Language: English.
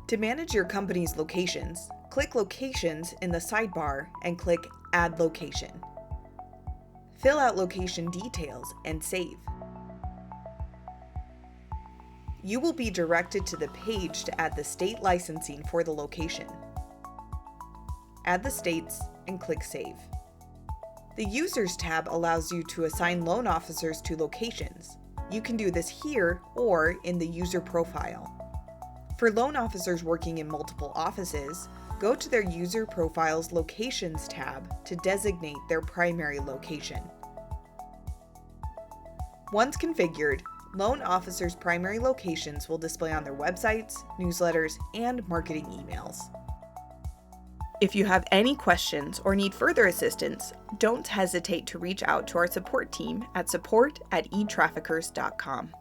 To manage your company's locations, click Locations in the sidebar and click Add Location. Fill out location details and save. You will be directed to the page to add the state licensing for the location. Add the states and click Save. The Users tab allows you to assign loan officers to locations. You can do this here or in the user profile. For loan officers working in multiple offices, go to their User Profile's Locations tab to designate their primary location. Once configured, loan officers' primary locations will display on their websites, newsletters, and marketing emails. If you have any questions or need further assistance, don't hesitate to reach out to our support team at support@etraffickers.com.